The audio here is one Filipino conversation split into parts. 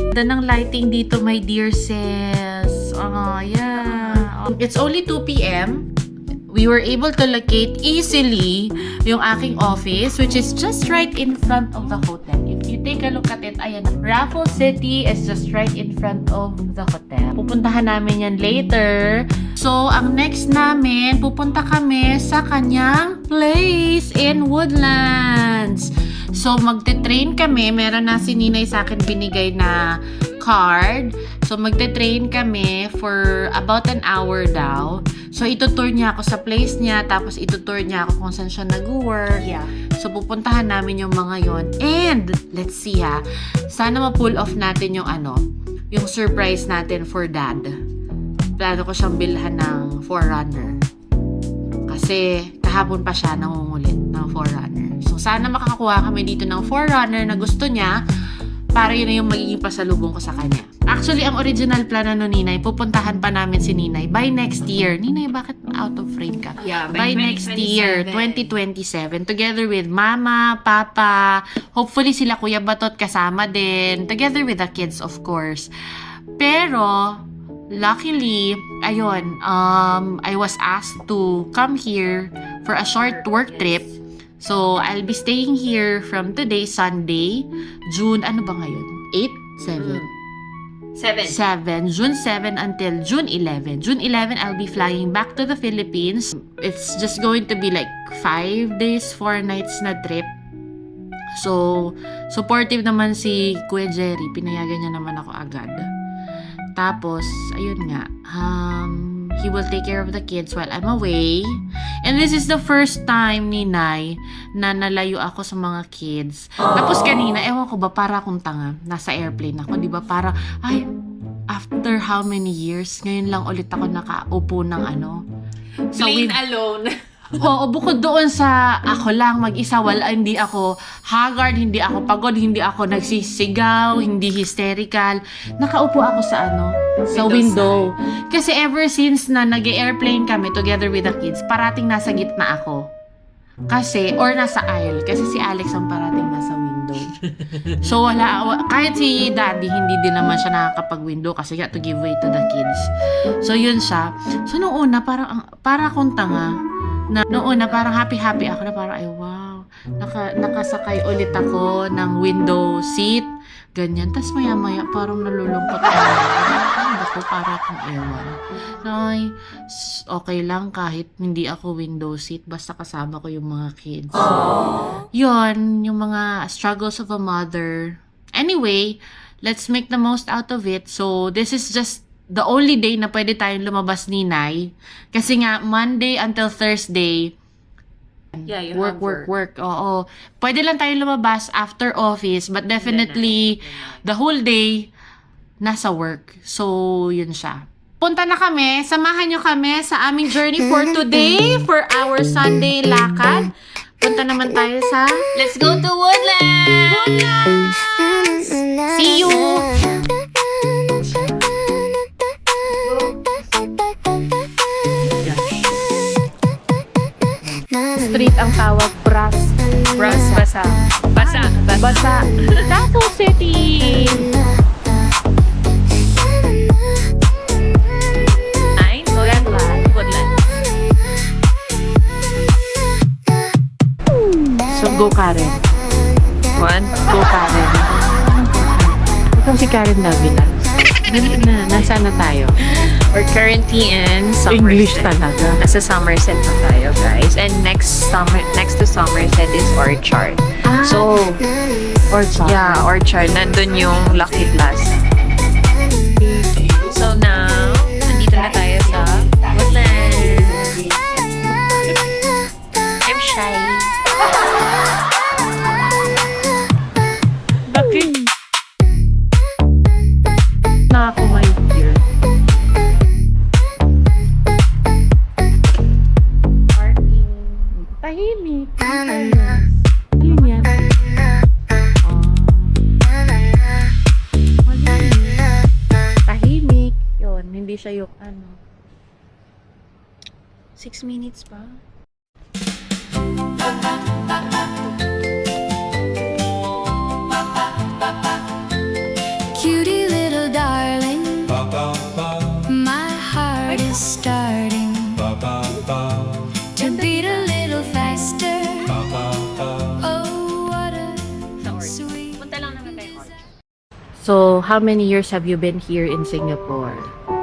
Ganda ng lighting dito, my dear sis. Yeah. It's only 2 p.m. We were able to locate easily yung aking office, which is just right in front of the hotel. If you take a look at it, ayan, Raffles City is just right in front of the hotel. Pupuntahan namin yan later. So, ang next namin, pupunta kami sa kanyang place in Woodlands. So, magte-train kami. Meron na si Ninay sa akin binigay na card. So, magte-train kami for about an hour daw. So, itutour niya ako sa place niya, tapos itutour niya ako kung saan siya nag-work. Yeah. So, pupuntahan namin yung mga yon. And, let's see ha, sana ma-pull off natin yung yung surprise natin for dad. Plano ko siyang bilhan ng 4Runner. Kasi, kahapon pa siya nangungulit ng 4Runner. So, sana makakakuha kami dito ng 4Runner na gusto niya, para yun na yung magiging pasalubong ko sa kanya. Actually, ang original plano no Ninay, pupuntahan pa namin si Ninay by next year. Ninay, bakit out of frame ka? Yeah, by next year, 2027. Together with Mama, Papa, hopefully sila Kuya Batot kasama din. Together with the kids, of course. Pero, luckily, ayun, I was asked to come here for a short work trip. So, I'll be staying here from today, Sunday, June, ano ba ngayon? 8? 7. June 7 until June 11. June 11, I'll be flying back to the Philippines. It's just going to be like 5 days, 4 nights na trip. So, supportive naman si Kuya Jerry. Pinayagan niya naman ako agad. Tapos, ayun nga, he will take care of the kids while I'm away. And this is the first time, Ninay, na nalayo ako sa mga kids. Tapos kanina, ewan ko ba, para akong tanga. Nasa airplane ako, di ba? Para, ay, after how many years, ngayon lang ulit ako nakaupo ng sa Plain alone. Oo, bukod doon sa ako lang mag-isa, hindi ako haggard, hindi ako pagod, hindi ako nagsisigaw, hindi hysterical. Nakaupo ako sa sa window. Kasi ever since na nag-airplane kami together with the kids, parating nasa gitna ako. Kasi, or nasa aisle. Kasi si Alex ang parating nasa window. So, kahit si Daddy, hindi din naman siya nakakapag-window kasi got to give way to the kids. So, yun siya. So, noong una, para akong tanga. Noong una, parang happy-happy ako na parang, ay wow, nakasakay ulit ako ng window seat. Ganyan. Tapos maya-maya, parang nalulungkot ako. Ako, para akong ewan. Ay, okay lang kahit hindi ako window seat, basta kasama ko yung mga kids. Yun, yung mga struggles of a mother. Anyway, let's make the most out of it. So, this is just the only day na pwede tayong lumabas, Ninay. Kasi nga, Monday until Thursday, Yeah, you work. Oo. Pwede lang tayong lumabas after office, but definitely, the whole day, nasa work. So, yun siya. Punta na kami. Samahan nyo kami sa aming journey for today, for our Sunday lakad. Punta naman tayo sa Let's go to Woodlands! See you! Street ang tawag, Bras. Basa. Raffles City! Woodlands. So, go Karen. One. Go Karen. Ikaw si Karen Davila. Nasaan na tayo? We're currently in Somerset. English talaga. Nasa Somerset na tayo, guys. And next to Somerset is Orchard. So, Orchard. yeah, Orchard. Nandun yung Lucky Plaza. So now, nandito na tayo sa Woodlands. I'm shy. Bakit? Na ako, my dear. Tahimik. Alin yan? Tahimik. Yun, hindi siya yung 6 minutes pa. Cutie So, how many years have you been here in Singapore?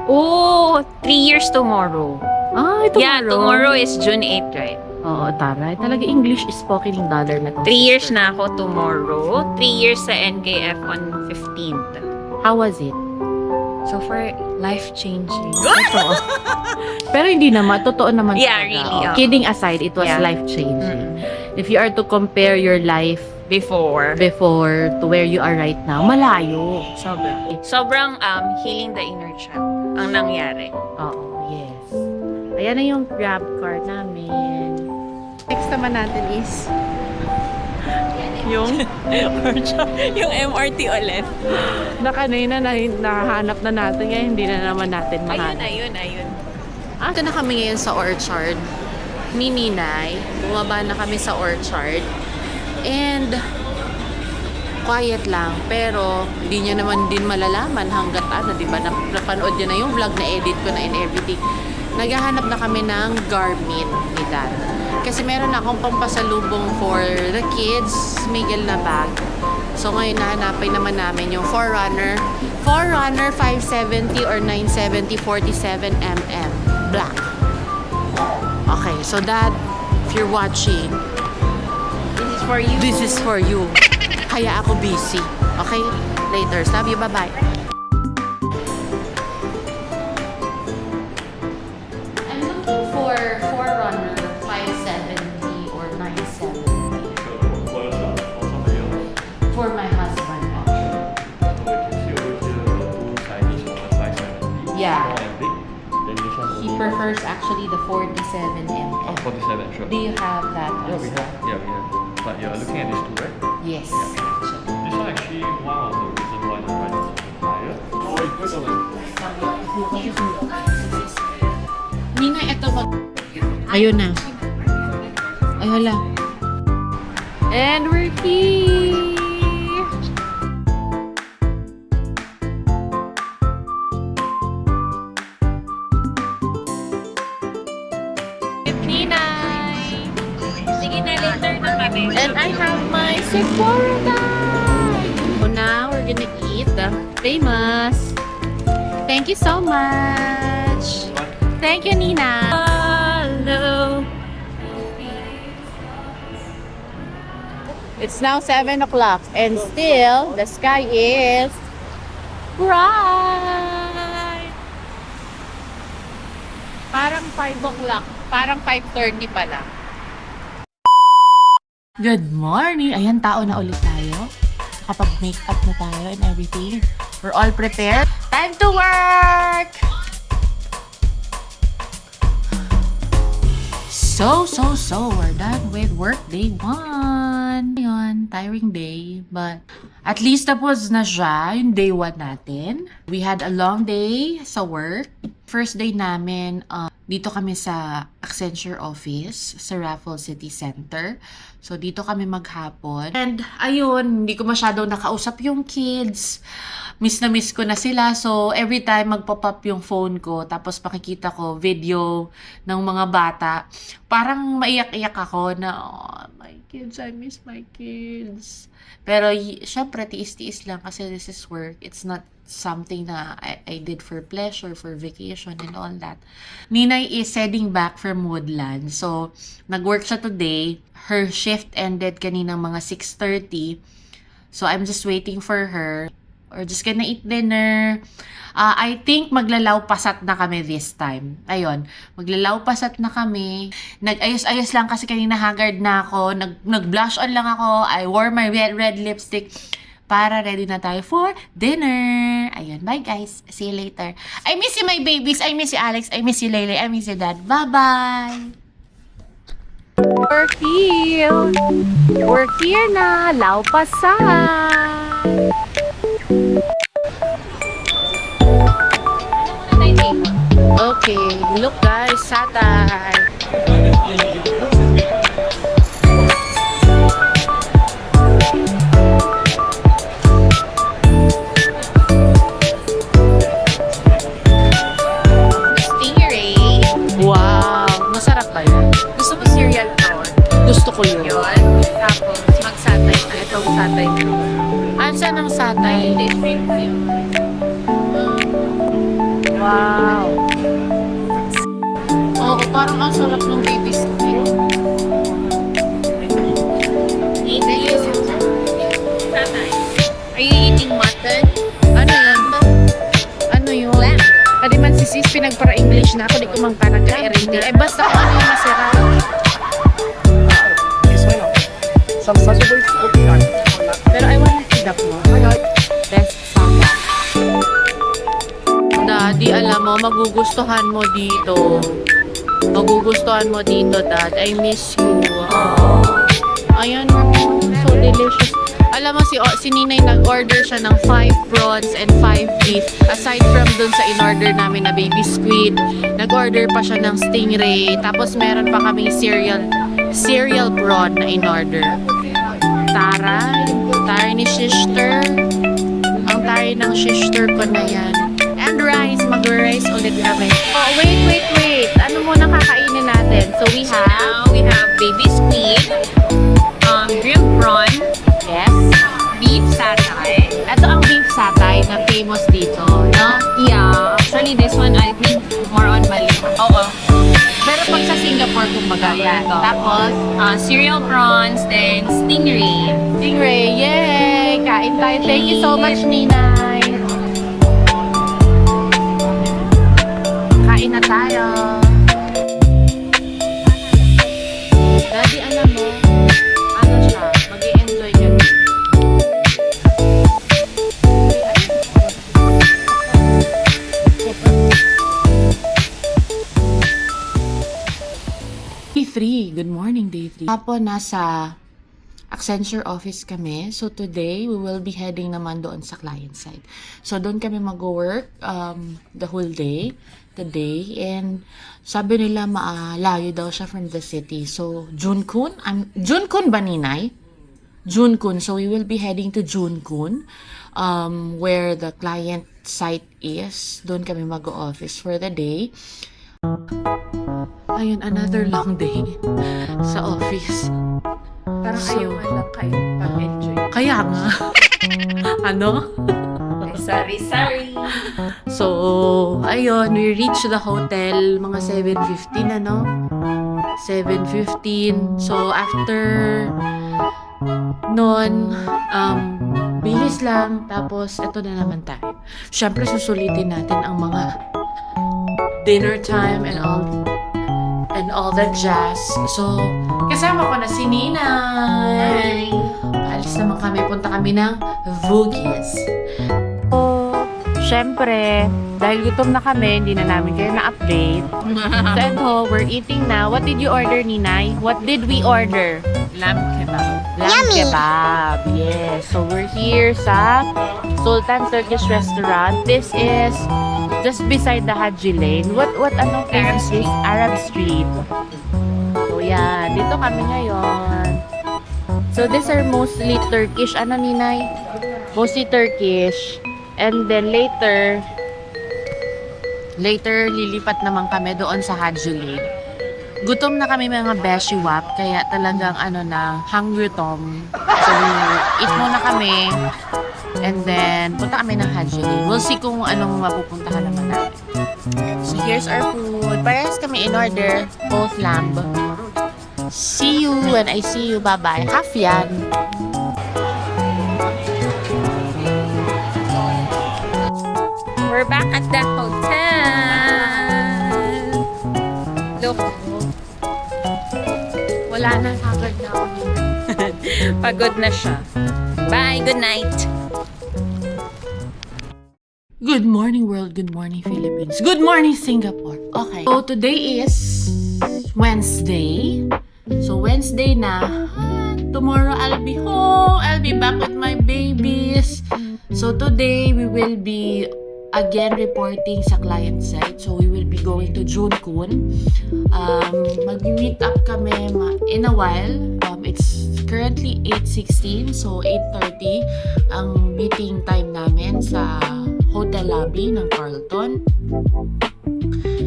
Oh, 3 years tomorrow. Ah, Yeah, tomorrow is June 8, right? Oo, taray. Talaga English is spoken in dollar na to. 3 years na ako tomorrow. 3 years sa NKF on 15th. How was it? So far, life-changing. Ito. Pero hindi naman, totoo naman. Yeah, talaga. really, Oh, oh. kidding aside, it was Yeah. life-changing. If you are to compare your life Before. before to where you are right now, malayo. Sobrang healing the inner child ang nangyari. Oo, yes. Ayan na yung grab car namin. Next naman natin is yung yung MRT ulit. na kanina na nahanap na natin ngayon, hindi na naman natin mahanap. Ayun. Ito na kami ngayon sa Orchard ni Ninay. Bumaba na kami sa Orchard. And quiet lang. Pero hindi niya naman din malalaman hanggat di ba? Napanood niya na yung vlog na edit ko na and everything. Naghahanap na kami ng garment ni Dad. Kasi meron akong pampasalubong for the kids. Miguel na bag. So ngayon nahanapin naman namin yung Forerunner 570 or 970 47mm black. Okay, so Dad, if you're watching, This is for you. this is for you. Kaya ako busy. Okay? Later. Love you. Bye-bye. I'm looking for Forerunner 570 or 970 for my husband. Yeah. He prefers actually the 47mm. 47, sure. Do you have that? Yeah, we have. Yeah, we have. But you're looking at these two, right? Yes. This one actually one of the reasons why the price is so higher. Nina, eto mag... Ayun na. Ay, hala. And we're here! Ninay! Sige na, later na kami. And I have my Sephora bag! So now, we're gonna eat the famous. Thank you so much! Thank you, Nina! Hello. It's now 7 o'clock and still the sky is bright. Parang 5 o'clock. Parang 5:30 pa lang. Good morning! Ayan, tao na ulit tayo. Kapag-make up na tayo and everything. We're all prepared. Time to work! So, we're done with work day 1. Ayun, tiring day. But, at least tapos na siya, yung day 1 natin. We had a long day sa work. First day namin, dito kami sa Accenture office, sa Raffles City Center. So, dito kami maghapon. And, ayun, hindi ko masyadong nakausap yung kids. Miss na miss ko na sila. So, every time magpop up yung phone ko, tapos makikita ko video ng mga bata, parang maiyak-iyak ako na, oh, my kids, I miss my kids. Pero, syempre, tiis-tiis lang kasi this is work. It's not something na I did for pleasure, for vacation, and all that. Ninay is heading back from Woodland. So, nag-work siya today. Her shift ended kaninang mga 6:30. So, I'm just waiting for her. Or just gonna eat dinner. I think maglalaw-pasat na kami this time. Ayun, maglalaw-pasat na kami. Nag-ayos-ayos lang kasi kanina haggard na ako. Nag-blush on lang ako. I wore my red lipstick para ready na tayo for dinner. Ayun, bye guys. See you later. I miss you my babies. I miss you Alex. I miss you Lele. I miss you Dad. Bye-bye. We're here. We're here na. Law-pasat. Okay, look guys, satay. Stingray. Wow, masarap ba yun? Gusto mo cereal prawn? Gusto ko yun. Yun. Tapos, magsatay na. Itong satay na. Ansa ng satay? Shrimp Wow. Oo, parang ang sarap ng baby squid. Are you eating mutton? Ano yun? Ano yun? Kadi man si sis, pinagpara-English na ako, di ko man parang ka-erindi. Eh, basta kung ano yung masarap. Pero I want to eat that mo. Best samba. Daddy, alam mo, magugustuhan mo dito. Magugustuhan mo dito, Dad. I miss you. Ayan mo. So delicious. Alam mo, si Ninay nag-order siya ng 5 prawns and 5 beef. Aside from dun sa in-order namin na baby squid, nag-order pa siya ng stingray. Tapos meron pa kaming cereal prawn na in-order. Taray ni sister. Ang taray ng sister ko na yan. And rice, mag-rice ulit kami. Oh, wait. Ano muna kakainin natin? So we have... Now we have baby squid, grilled prawn, Yes. beef satay. Ito ang beef satay na famous dito, no? Yeah, actually this one I think more on Bali. Oo. Pero pag sa Singapore, kumbaga yan. Tapos, Cereal prawns, then stingray. stingray. Yay! Kain tayo. Thank you so much, Ninay. Kain na tayo. Daddy, alam mo, ano siya, mag-i-enjoy ka din. Day 3. Good morning, Day 3. Hapon, nasa Accenture office kami. So, today, we will be heading naman doon sa client side. So, doon kami mag-work the whole day, today. And, sabi nila, maalayo daw siya from the city. So, Junkun? Junkun ba, Ninay? Junkun. So, we will be heading to Junkun, where the client site is. Doon kami mag-office for the day. Ayun, another long day sa office. Parang So, ayaw nga lang kayo pag-enjoy. Kaya nga. Ano? Sorry. So, ayun, we reached the hotel mga 7:15 ano? 7:15. So, after nun, bihis lang. Tapos, eto na naman tayo. Siyempre, susulitin natin ang mga dinner time and all that jazz. So, kasama ko na si Ninay. Paalis naman kami. Punta kami ng Voogies. So, syempre, dahil gutom na kami, hindi na namin kayo na-update. So, eto, we're eating na. What did you order, Ninay? What did we order? Lamb kebab. Lamb kebab. Yes. So, we're here sa Sultan Turkish Restaurant. This is just beside the Haji Lane. What ano Arab place is this? Arab Street. So, yan. Dito kami ngayon. So, these are mostly Turkish. Ano, Ninay? Mostly Turkish. And then later, lilipat naman kami doon sa Haji Lane. Gutom na kami mga beshiwap, kaya talagang hungry tom. So, eat muna kami. And then, punta kami ng Haji Lane. We'll see kung anong mapupuntahan naman natin. So, here's our food. Parehas kami in order. Both lamb. See you when I see you. Bye-bye. Half yan. We're back at the hotel. Look, Wala na. Haggard na ako. pagod na siya. Bye, good night. Good morning, world. Good morning, Philippines. Good morning, Singapore. Okay. So, today is Wednesday. So, Wednesday na. Tomorrow, I'll be home. I'll be back with my babies. So, today, we will be again reporting sa client side. So, we will be going to Junkun. Mag-meet up kami in a while. It's currently 8:16. So, 8:30 ang meeting time namin sa hotel lobby ng Carlton.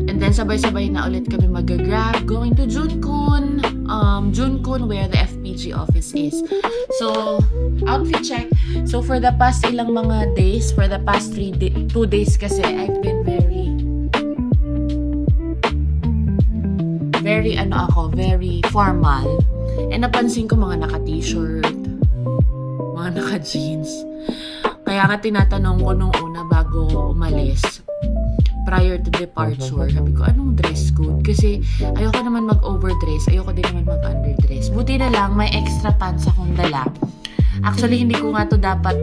And then sabay-sabay na ulit kami mag-grab going to Junkun where the FPG office is. So, outfit check. So for the past ilang mga days, for the past 2 days kasi, I've been very formal. And napansin ko mga naka-t-shirt, mga naka-jeans. Kaya nga tinatanong ko nung una bago umalis, prior to departure, sabi ko, anong dress code? Kasi ayoko naman mag-overdress, ayoko din naman mag-underdress. Buti na lang, may extra pants akong dala. Actually, hindi ko nga to dapat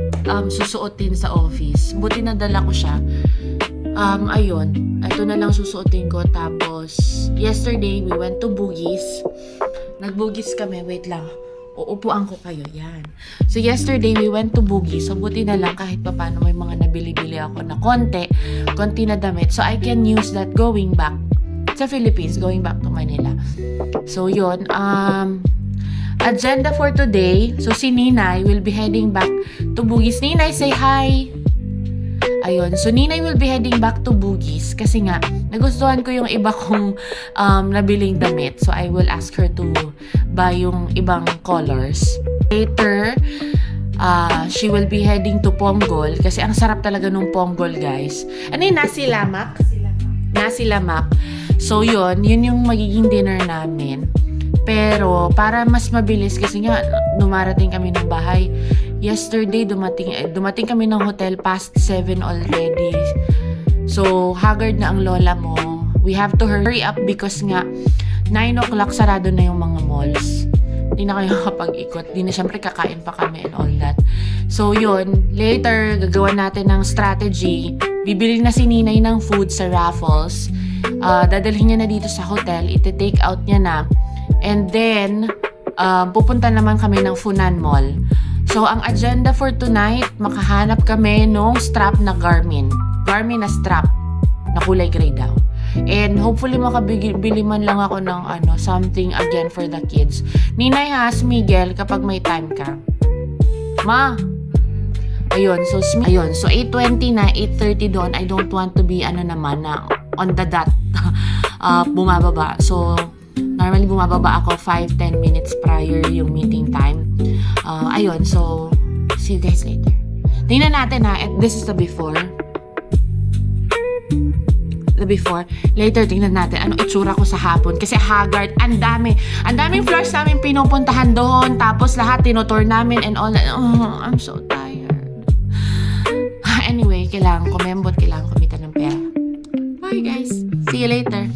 susuotin sa office. Buti na dala ko siya. Ayun, ito na lang susuotin ko. Tapos, yesterday, we went to Bugis. Nag-Bugis kami, wait lang. Uupuan ko kayo, yan. So, yesterday, we went to Bugis. So, buti na lang kahit paano may mga nabili-bili ako na konti na damit. So, I can use that going back sa Philippines, going back to Manila. So, yun. Agenda for today. So, si Ninay will be heading back to Bugis. Ninay, say hi! Ayun. So, Ninay will be heading back to Bugis kasi nga, nagustuhan ko yung iba kong nabiling damit. So, I will ask her to buy yung ibang colors. Later, she will be heading to Ponggol kasi ang sarap talaga nung Ponggol, guys. Ano yung nasi lamak? Nasi lamak. So, yun yung magiging dinner namin. Pero, para mas mabilis kasi nga, numarating kami ng bahay. Yesterday, dumating kami ng hotel past 7 already. So, haggard na ang lola mo. We have to hurry up because nga, 9 o'clock sarado na yung mga malls. Hindi na kayo kapag-ikot. Hindi na syempre kakain pa kami and all that. So, yun. Later, gagawa natin ng strategy. Bibili na si Ninay ng food sa Raffles. Dadalhin niya na dito sa hotel. Ite-take out niya na. And then, pupunta naman kami ng Funan Mall. So, ang agenda for tonight, makahanap kami nung strap na Garmin. Garmin na strap na kulay gray daw. And hopefully makabili man lang ako ng something again for the kids. Ninay has Miguel kapag may time ka. Ma! Ayun, so 8:20 na, 8:30 doon. I don't want to be naman na on the dot bumababa. So, normally bumababa ako 5-10 minutes prior yung meeting time. Ayun, so see you guys later. Tingnan natin this is the before. The before. Later, tingnan natin ano itsura ko sa hapon. Kasi haggard, ang daming floors namin pinupuntahan doon. Tapos lahat tinotour namin and all that. Oh, I'm so tired. Anyway, kailangan kumita ng pera. Bye guys. See you later.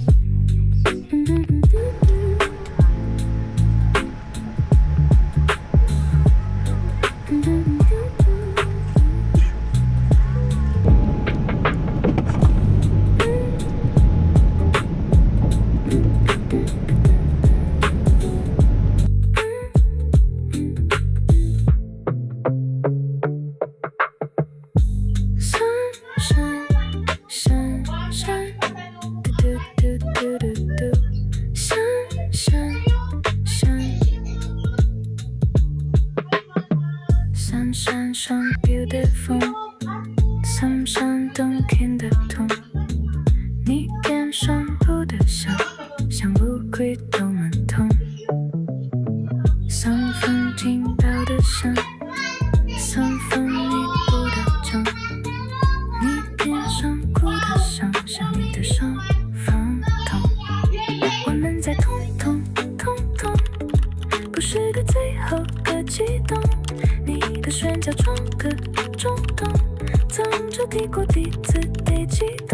Sunshine beautiful， sam上冬天的痛，你脸上不的笑，像乌龟都蛮痛。桑风听到的声，桑风你不的钟，你脸上哭的伤，像你的手放痛。我们在痛，不是个最后个激动。你的选角装个中东，藏着帝国第一次得激动。